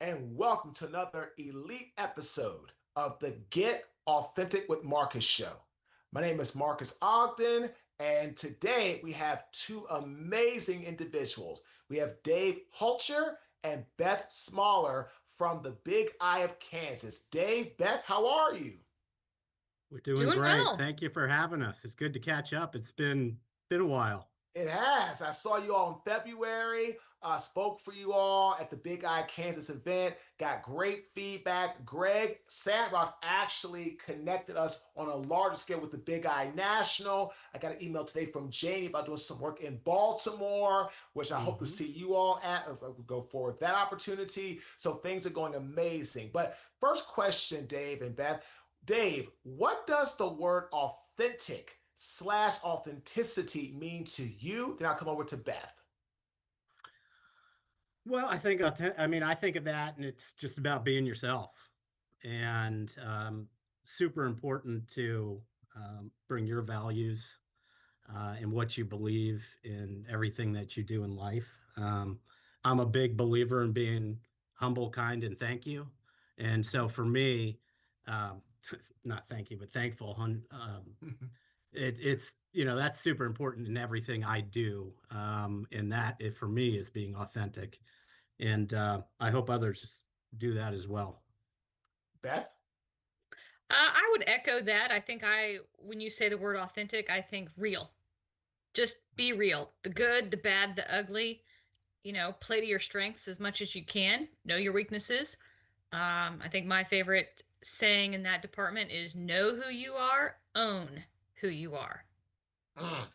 and welcome to another elite episode of the Get Authentic with Marques show. My name is Marques Ogden, and today we have two amazing individuals. We have Dave Hulcher and Beth Smoller from the Big I of Kansas. Dave, Beth, how are you? We're doing Doing great. well. Thank you for having us. It's good to catch up. It's been a while. It has. I saw you all in February, spoke for you all at the Big I Kansas event, got great feedback. Greg Sandrock actually connected us on a larger scale with the Big I National. I got an email today from Jamie about doing some work in Baltimore, which I hope to see you all at if I would go forward that opportunity. So things are going amazing. But first question, Dave and Beth. Dave, what does the word authentic / authenticity mean to you? Then I'll come over to Beth. Well, I think of that, and it's just about being yourself, and super important to bring your values and what you believe in everything that you do in life. I'm a big believer in being humble, kind, and thank you. And so for me, um, not thank you, but thankful. It's that's super important in everything I do, and that for me is being authentic, and I hope others do that as well. Beth? I would echo that. When you say the word authentic, I think real. Just be real. The good, the bad, the ugly. Play to your strengths as much as you can. Know your weaknesses. I think my favorite saying in that department is know who you are, own who you are. Mm.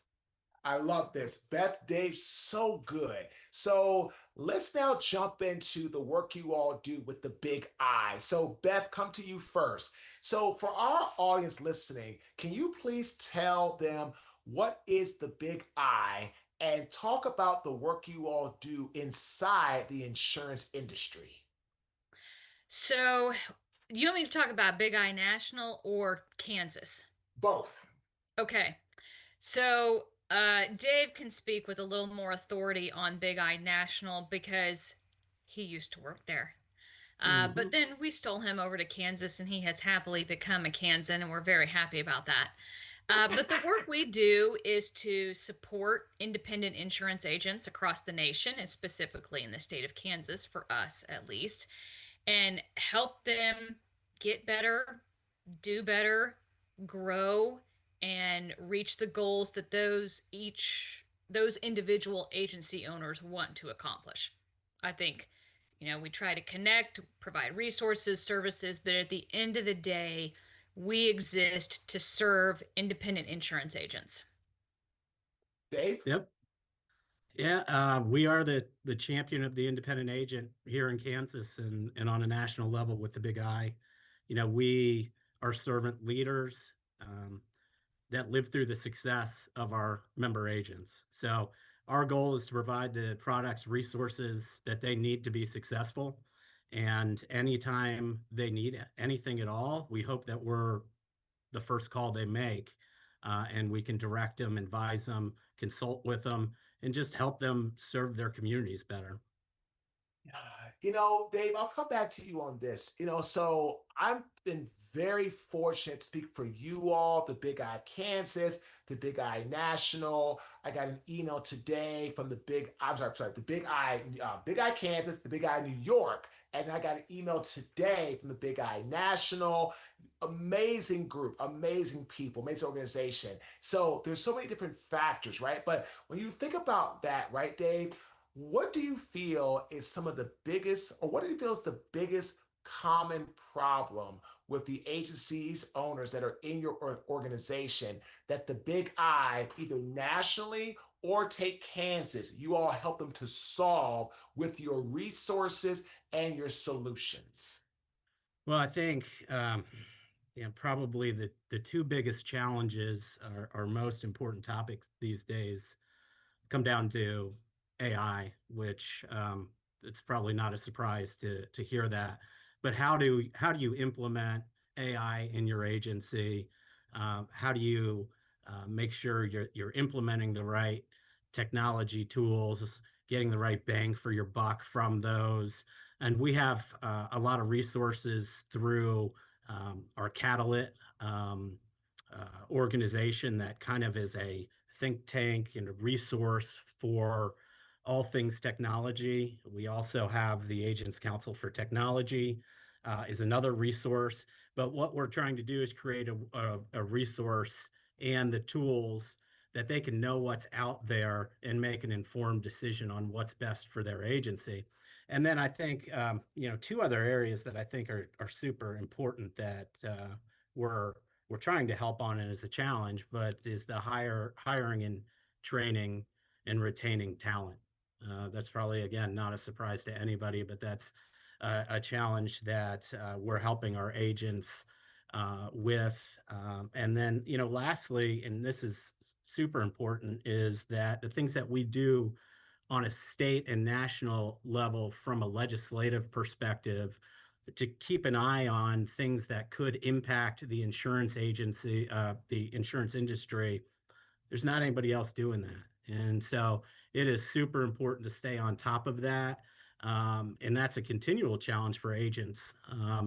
I love this. Beth, Dave, so good. So let's now jump into the work you all do with the Big I. So, Beth, come to you first. So, for our audience listening, can you please tell them what is the Big I and talk about the work you all do inside the insurance industry? So, you want me to talk about Big I National or Kansas? Both. Okay. So, Dave can speak with a little more authority on Big I National because he used to work there. But then we stole him over to Kansas, and he has happily become a Kansan, and we're very happy about that. But the work we do is to support independent insurance agents across the nation, and specifically in the state of Kansas, for us at least, and help them get better, do better, grow, and reach the goals that those individual agency owners want to accomplish. I think, we try to connect, provide resources, services, but at the end of the day, we exist to serve independent insurance agents. Dave? Yep. Yeah, we are the champion of the independent agent here in Kansas and on a national level with the Big I. We are servant leaders that live through the success of our member agents. So our goal is to provide the products, resources that they need to be successful. And anytime they need anything at all, we hope that we're the first call they make, and we can direct them, advise them, consult with them, and just help them serve their communities better. Dave, I'll come back to you on this. So I've been very fortunate to speak for you all, the Big I Kansas, the Big I National. I got an email today from the Big I Kansas, the Big I New York, and I got an email today from the Big I National. Amazing group, amazing people, amazing organization. So there's so many different factors, right? But when you think about that, right, Dave, what do you feel is some of the biggest, or what do you feel is the biggest common problem with the agencies, owners that are in your organization that the Big I, either nationally or take Kansas, you all help them to solve with your resources and your solutions? Well, I think probably the two biggest challenges are most important topics these days come down to AI, which it's probably not a surprise to hear that. But how do you implement AI in your agency? How do you make sure you're implementing the right technology tools, getting the right bang for your buck from those? And we have a lot of resources through our Catalyst organization that kind of is a think tank and a resource for all things technology. We also have the Agents Council for Technology is another resource. But what we're trying to do is create a resource and the tools that they can know what's out there and make an informed decision on what's best for their agency. And then I think, two other areas that I think are super important that we're trying to help on, and is a challenge, but is the hiring and training and retaining talent. That's probably, again, not a surprise to anybody, but that's a challenge that we're helping our agents with. And then, lastly, and this is super important, is that the things that we do on a state and national level from a legislative perspective to keep an eye on things that could impact the insurance agency, the insurance industry. There's not anybody else doing that. And so it is super important to stay on top of that. And that's a continual challenge for agents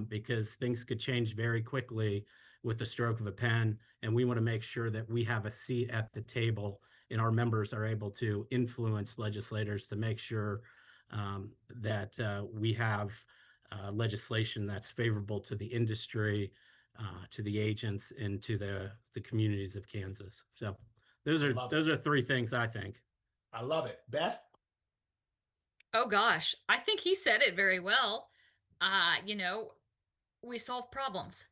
because things could change very quickly with the stroke of a pen. And we want to make sure that we have a seat at the table and our members are able to influence legislators to make sure that we have legislation that's favorable to the industry, to the agents, and to the communities of Kansas. So those are three things I think. I love it. Beth? Oh gosh, I think he said it very well. You know, we solve problems.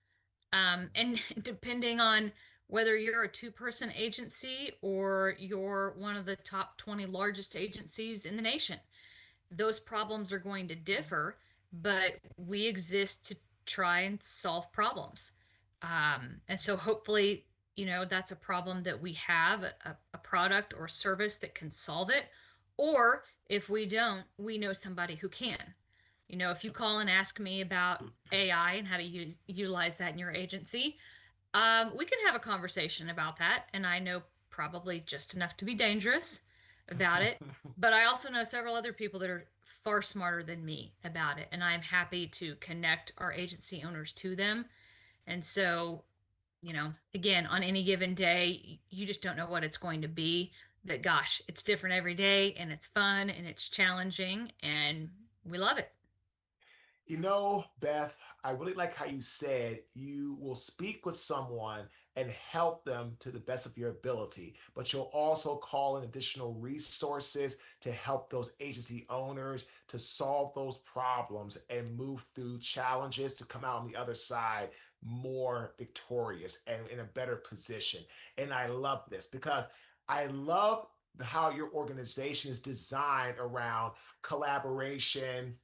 And depending on whether you're a two-person agency or you're one of the top 20 largest agencies in the nation, those problems are going to differ, but we exist to try and solve problems. And so hopefully, that's a problem that we have a product or service that can solve it. Or if we don't, we know somebody who can. If you call and ask me about AI and how to utilize that in your agency, we can have a conversation about that. And I know probably just enough to be dangerous about it. But I also know several other people that are far smarter than me about it. And I'm happy to connect our agency owners to them. And so, again, on any given day, you just don't know what it's going to be. But gosh, it's different every day and it's fun and it's challenging and we love it. Beth, I really like how you said you will speak with someone and help them to the best of your ability, but you'll also call in additional resources to help those agency owners to solve those problems and move through challenges to come out on the other side more victorious and in a better position. And I love this because I love how your organization is designed around collaboration,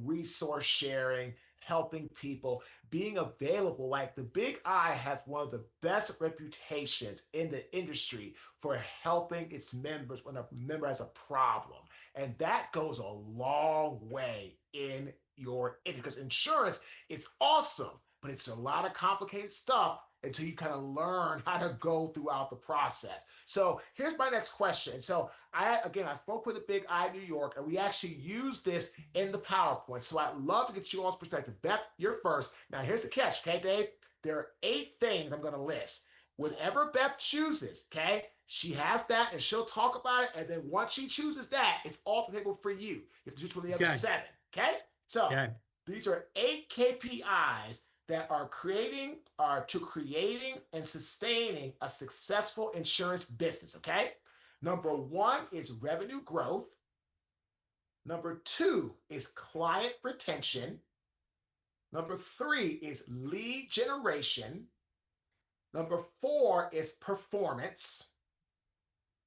resource sharing, helping people, being available. Like the Big I has one of the best reputations in the industry for helping its members when a member has a problem. And that goes a long way in your industry because insurance is awesome, but it's a lot of complicated stuff until you kind of learn how to go throughout the process. So here's my next question. So I spoke with the Big I New York, and we actually used this in the PowerPoint. So I'd love to get you all's perspective. Beth, you're first. Now here's the catch, okay, Dave? There are 8 things I'm going to list. Whatever Beth chooses, okay, she has that and she'll talk about it. And then once she chooses that, it's off the table for you. You have to choose from the other 7, okay? So these are 8 KPIs that are creating and sustaining a successful insurance business, okay? Number 1 is revenue growth. Number 2 is client retention. Number 3 is lead generation. Number 4 is performance.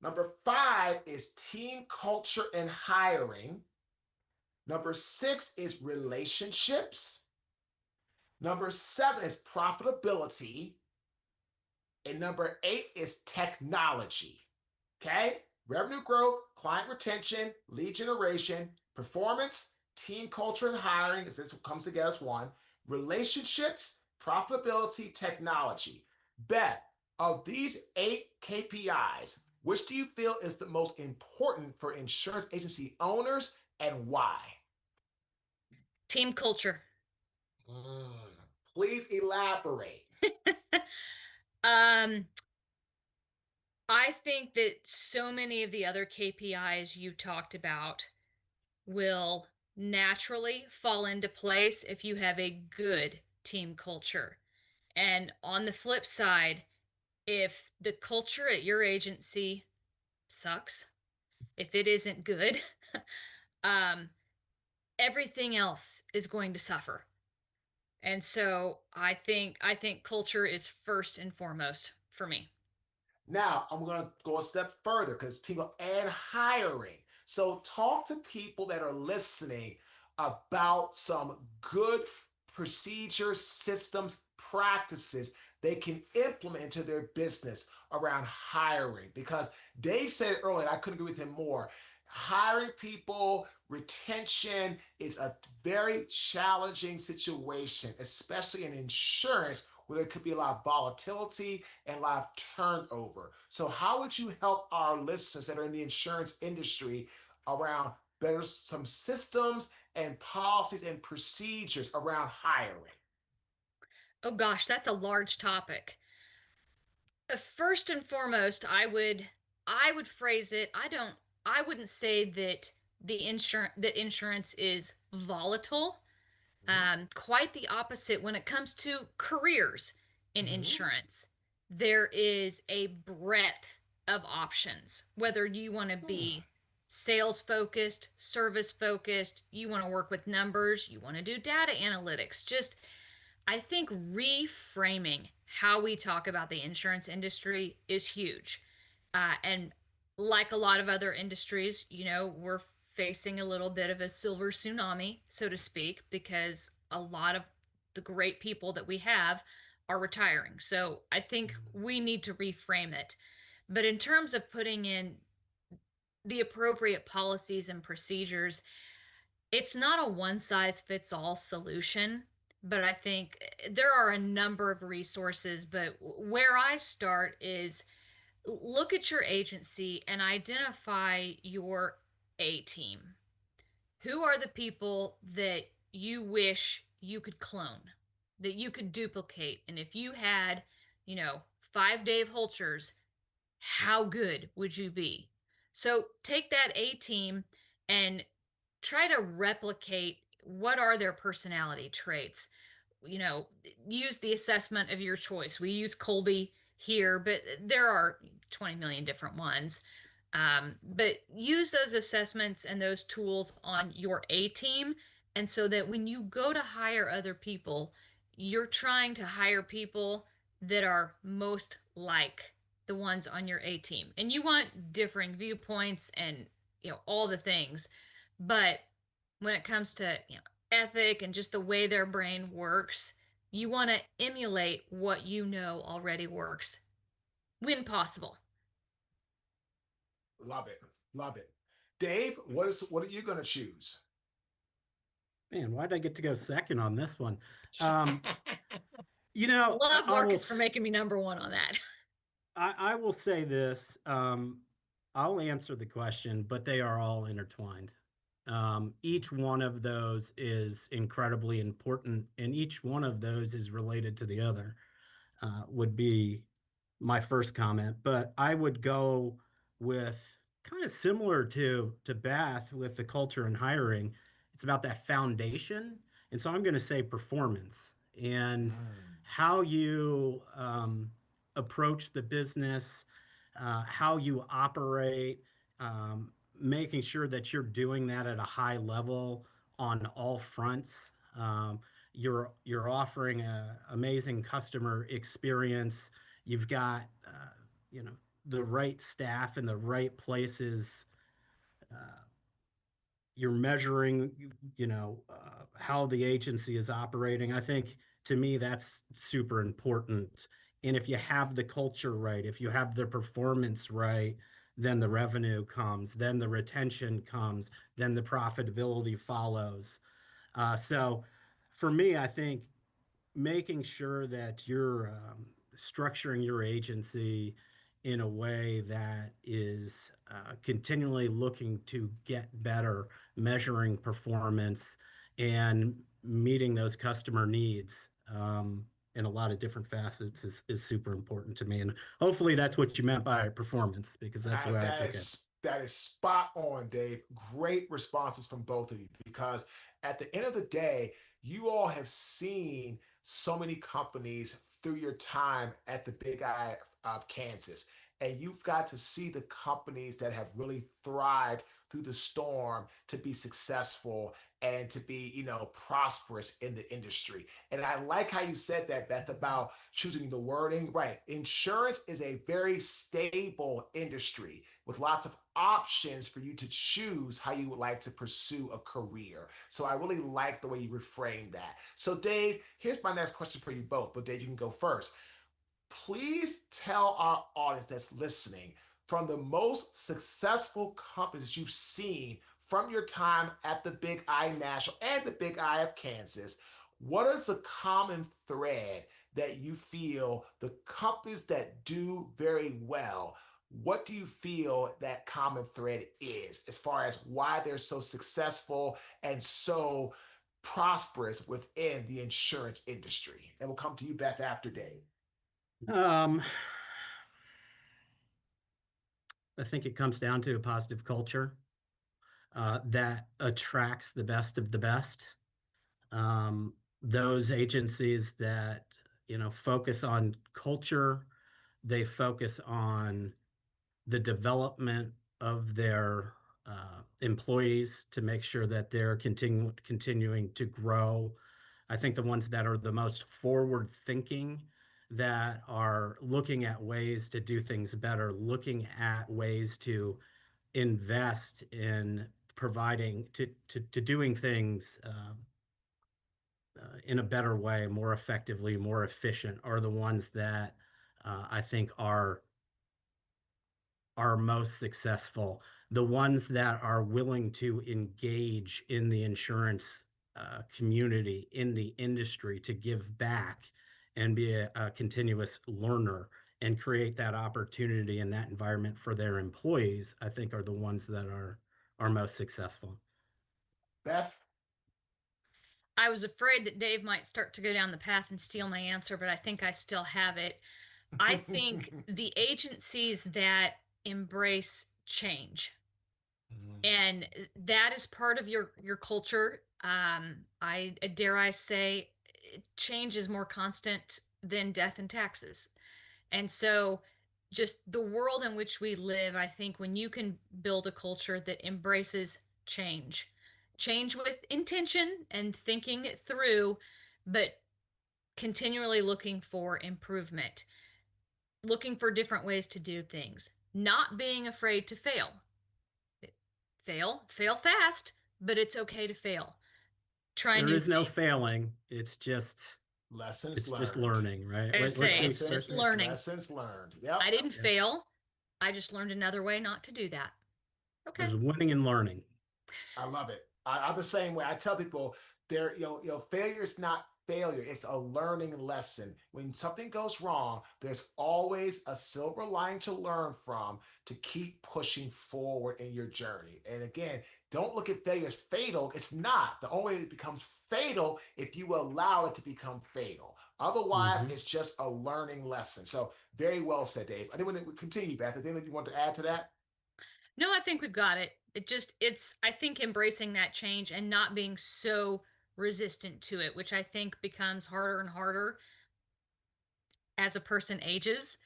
Number 5 is team culture and hiring. Number 6 is relationships. Number 7 is profitability. And number 8 is technology. Okay? Revenue growth, client retention, lead generation, performance, team culture and hiring, as this comes together as one, relationships, profitability, technology. Beth, of these 8 KPIs, which do you feel is the most important for insurance agency owners and why? Team culture. Mm. Please elaborate. um, I think that so many of the other KPIs you talked about will naturally fall into place if you have a good team culture. And on the flip side, if the culture at your agency sucks, if it isn't good, um, everything else is going to suffer. And so I think culture is first and foremost for me. Now, I'm going to go a step further because team up and hiring. So, talk to people that are listening about some good procedures, systems, practices they can implement into their business around hiring. Because Dave said it earlier, and I couldn't agree with him more. Hiring people, retention is a very challenging situation, especially in insurance where there could be a lot of volatility and a lot of turnover. So, how would you help our listeners that are in the insurance industry around better some systems and policies and procedures around hiring? Oh gosh, that's a large topic. First and foremost, I would phrase it. I wouldn't say that insurance is volatile. Mm-hmm. Quite the opposite when it comes to careers in Mm-hmm. insurance. There is a breadth of options, whether you want to be sales focused, service focused, you want to work with numbers, you want to do data analytics. Just, I think reframing how we talk about the insurance industry is huge. And like a lot of other industries, we're facing a little bit of a silver tsunami, so to speak, because a lot of the great people that we have are retiring. So I think we need to reframe it. But in terms of putting in the appropriate policies and procedures, it's not a one size fits all solution, but I think there are a number of resources. But where I start is look at your agency and identify your A team. Who are the people that you wish you could clone, that you could duplicate? And if you had, you know, 5 Dave Hulchers, how good would you be? So take that A team and try to replicate what are their personality traits. you know Use the assessment of your choice. We use Colby here, but there are 20 million different ones. But use those assessments and those tools on your A team, and so that when you go to hire other people, you're trying to hire people that are most like the ones on your A team. And you want differing viewpoints and all the things, but when it comes to ethic and just the way their brain works, you want to emulate what you know already works when possible. Love it. Love it. Dave, what are you going to choose? Man, why did I get to go second on this one? Um, you know, Love I will Marcus for making me number one on that. I will say this. I'll answer the question, but they are all intertwined. Each one of those is incredibly important, and each one of those is related to the other. Would be my first comment, but I would go with kind of similar to Beth with the culture and hiring. It's about that foundation, and so I'm going to say performance and Mm. how you approach the business, how you operate, making sure that you're doing that at a high level on all fronts. You're offering an amazing customer experience. You've got you know the right staff in the right places. Uh, you're measuring how the agency is operating. I think to me that's super important. And if you have the culture right, if you have the performance right, then the revenue comes, then the retention comes, then the profitability follows. So for me, I think making sure that you're structuring your agency in a way that is continually looking to get better, measuring performance, and meeting those customer needs in a lot of different facets is super important to me. And hopefully that's what you meant by performance, because that's the way I took it. That is spot on, Dave. Great responses from both of you because at the end of the day, you all have seen so many companies through your time at the Big Eye of Kansas. And you've got to see the companies that have really thrived through the storm to be successful and to be, prosperous in the industry. And I like how you said that, Beth, about choosing the wording. Right. Insurance is a very stable industry with lots of options for you to choose how you would like to pursue a career. So I really like the way you reframe that. So, Dave, here's my next question for you both. But, Dave, you can go first. Please tell our audience that's listening from the most successful companies that you've seen from your time at the Big I National and the Big I of Kansas, what is a common thread that you feel the companies that do very well, what do you feel that common thread is as far as why they're so successful and so prosperous within the insurance industry? And we'll come to you back after, Dave. Um, I think it comes down to a positive culture that attracts the best of the best. Those agencies that focus on culture, they focus on the development of their employees to make sure that they're continuing to grow. I think the ones that are the most forward thinking, that are looking at ways to do things better, looking at ways to invest in providing to doing things in a better way, more effectively, more efficient, are the ones that I think are most successful. The ones that are willing to engage in the insurance community, in the industry, to give back and be a continuous learner and create that opportunity and that environment for their employees, I think are the ones that are most successful. Beth? I was afraid that Dave might start to go down the path and steal my answer, but I think I still have it. I think the agencies that embrace change, and that is part of your culture. I dare I say, change is more constant than death and taxes, and so just the world in which we live. I think when you can build a culture that embraces change, change with intention and thinking it through, but continually looking for improvement, looking for different ways to do things, not being afraid to fail. Fail fast, but it's okay to fail. Try There new is no things. failing. It's just Lessons just learned. learning, right? I What's say the it's just learning. Lessons learned. Yep. I didn't Yeah. fail. I just learned another way not to do that. Okay. There's winning and learning. I love it. I'm the same way. I tell people failure is not failure. It's a learning lesson. When something goes wrong, there's always a silver lining to learn from to keep pushing forward in your journey. And again, don't look at failure as fatal. It's not. The only way it becomes fatal if you allow it to become fatal. Otherwise, Mm-hmm. it's just a learning lesson. So very well said, Dave. I didn't want to continue, Beth. Anything you want to add to that? No, I think we've got it. It's I think embracing that change and not being so resistant to it, which I think becomes harder and harder as a person ages,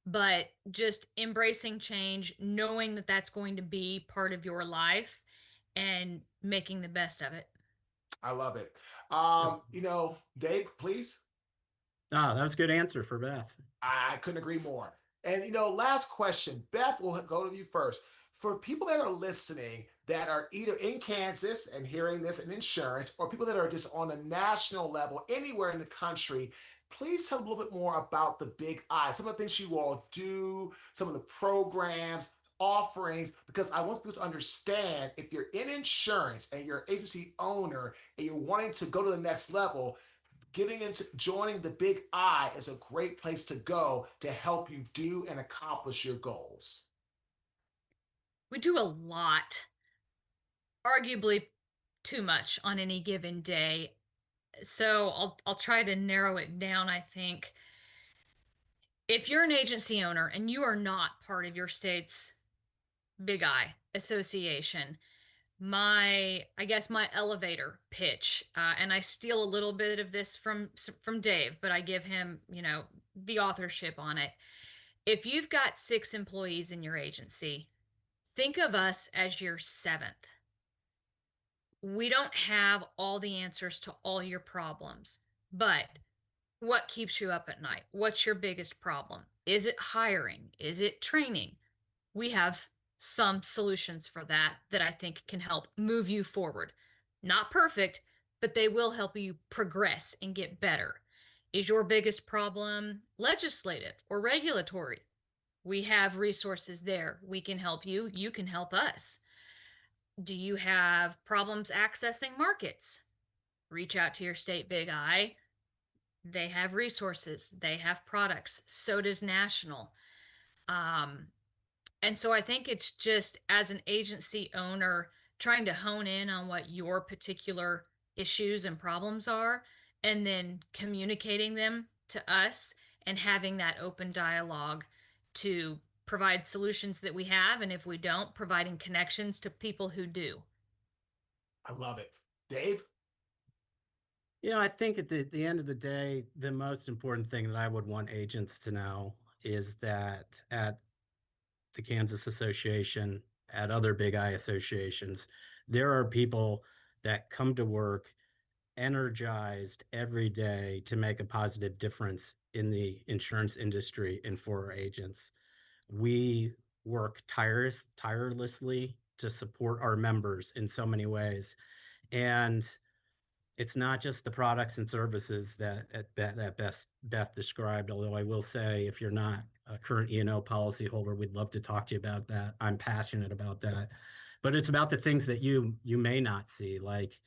but just embracing change, knowing that that's going to be part of your life and making the best of it. I love it. Yep. Dave, please. That was a good answer for Beth. I couldn't agree more. And last question, Beth, will go to you first. For people that are listening that are either in Kansas and hearing this in insurance, or people that are just on a national level anywhere in the country, please tell a little bit more about the Big I, some of the things you all do, some of the programs, offerings, because I want people to understand if you're in insurance and you're an agency owner and you're wanting to go to the next level, getting into joining the Big I is a great place to go to help you do and accomplish your goals. We do a lot. Arguably too much on any given day. So I'll try to narrow it down, I think. If you're an agency owner and you are not part of your state's Big I association, I guess my elevator pitch, and I steal a little bit of this from Dave, but I give him, the authorship on it. If you've got 6 employees in your agency, think of us as your seventh. We don't have all the answers to all your problems, but what keeps you up at night? What's your biggest problem? Is it hiring? Is it training? We have some solutions for that I think can help move you forward. Not perfect, but they will help you progress and get better. Is your biggest problem legislative or regulatory? We have resources there. We can help you. You can help us. Do you have problems accessing markets? Reach out to your state Big I. They have resources, they have products. So does National. Um, and so I think it's just as an agency owner, trying to hone in on what your particular issues and problems are, and then communicating them to us and having that open dialogue to provide solutions that we have. And if we don't, providing connections to people who do. I love it. Dave? I think at the end of the day, the most important thing that I would want agents to know is that at the Kansas Association, at other Big I associations, there are people that come to work energized every day to make a positive difference in the insurance industry and for our agents. We work tirelessly to support our members in so many ways. And it's not just the products and services that Beth described, although I will say, if you're not a current E&O policyholder, we'd love to talk to you about that. I'm passionate about that. But it's about the things that you may not see, like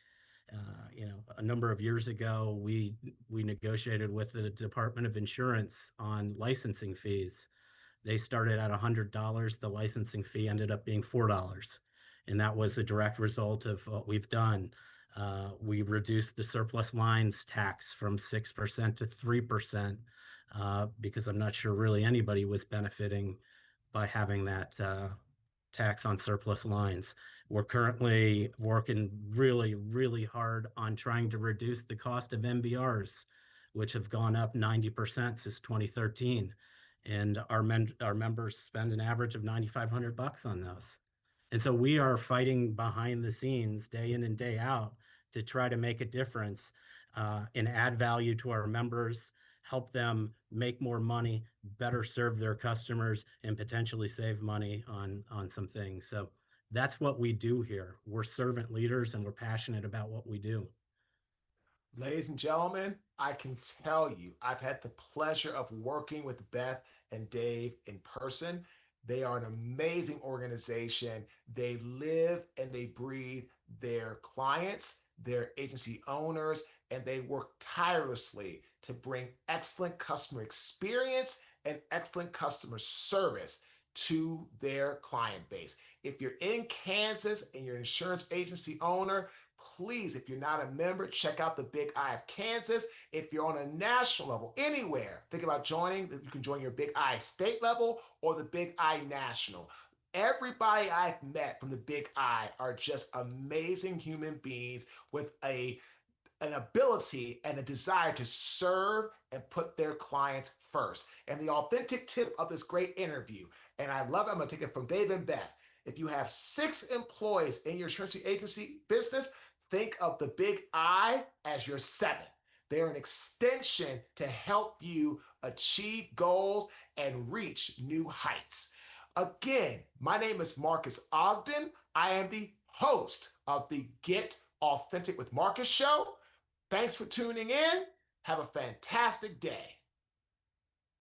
a number of years ago, we negotiated with the Department of Insurance on licensing fees. They started at $100. The licensing fee ended up being $4. And that was a direct result of what we've done. We reduced the surplus lines tax from 6% to 3% because I'm not sure really anybody was benefiting by having that tax on surplus lines. We're currently working really, really hard on trying to reduce the cost of MBRs, which have gone up 90% since 2013. And our members spend an average of $9,500 on those. And so we are fighting behind the scenes day in and day out to try to make a difference and add value to our members, help them make more money, better serve their customers, and potentially save money on some things. So that's what we do here. We're servant leaders and we're passionate about what we do. Ladies and gentlemen, I can tell you, I've had the pleasure of working with Beth and Dave in person. They are an amazing organization. They live and they breathe their clients, their agency owners, and they work tirelessly to bring excellent customer experience and excellent customer service to their client base. If you're in Kansas and you're an insurance agency owner, please, if you're not a member, check out the Big I of Kansas. If you're on a national level, anywhere, think about joining. You can join your Big I state level or the Big I national. Everybody I've met from the Big I are just amazing human beings with an ability and a desire to serve and put their clients first. And the authentic tip of this great interview, and I love it, I'm going to take it from Dave and Beth. If you have 6 employees in your insurance agency business, think of the Big I as your 7th. They're an extension to help you achieve goals and reach new heights. Again, my name is Marques Ogden. I am the host of the Get Authentic with Marques show. Thanks for tuning in. Have a fantastic day.